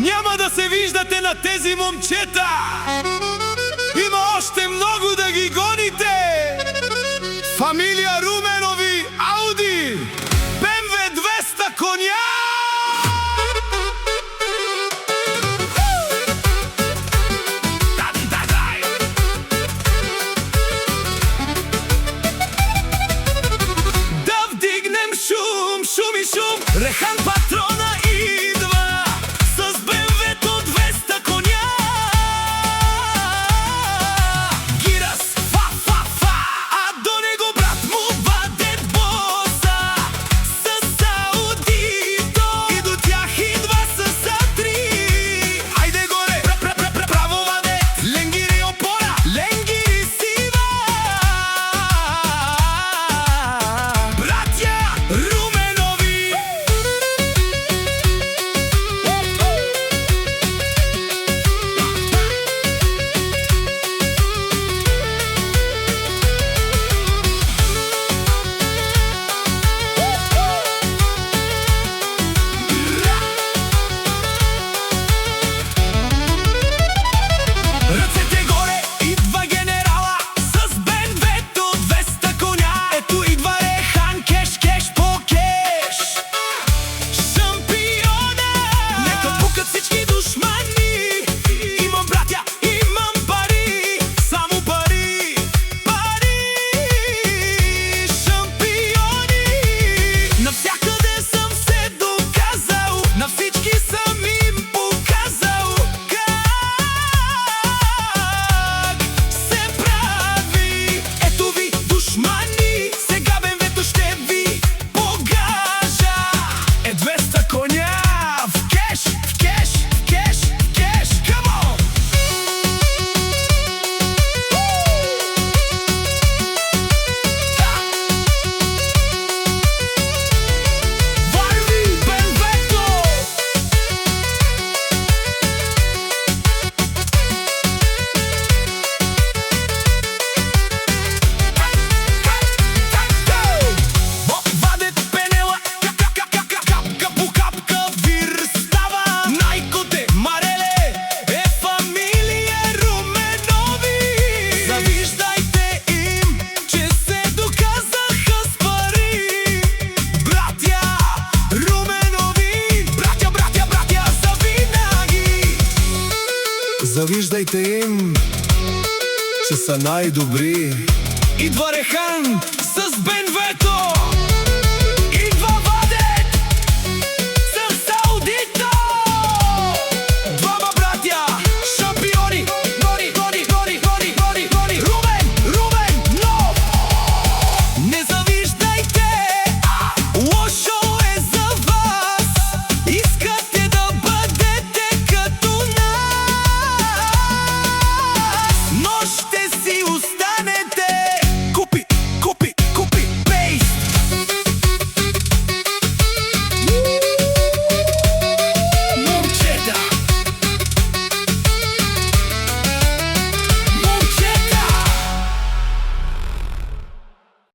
Няма да се виждате на тези момчета. Има още много да ги гоните. Фамилия Руменови, Ауди, БМВ 200 коня. Да вдигнем шум, шум и шум. Рехан Патрона идва с БМВ-то 200 коня. Гирас, фа, а до него брат му Вадет Боса с Аудито и до тях идва с А3. Айде горе, право Вадет, ленгири опора, ленгири сива. Братя Руменови. Ръцете горе, идва генерала с БМВ-то 200 коня. Ето идва Рехан, кеш по кеш. Шампиона, нека пукат всички душмани. Имам братя, имам пари, само пари, пари. Шампиони, навсякъде съм се доказал, на всички съм им показал как се прави. Ето ви душмани, сега БМВ-то ще ви погажа. 200 коня в кеш, в кеш, в кеш, в кеш. Come on! Върви БМВ-то! Вадет пенела, капка по капка вир става. Найкоте Мареле е фамилия Руменови. Завиждайте им, че се доказаха с пари. Братя Руменови, братя завинаги. Завиждайте им, че са най-добри. Идва Рехан с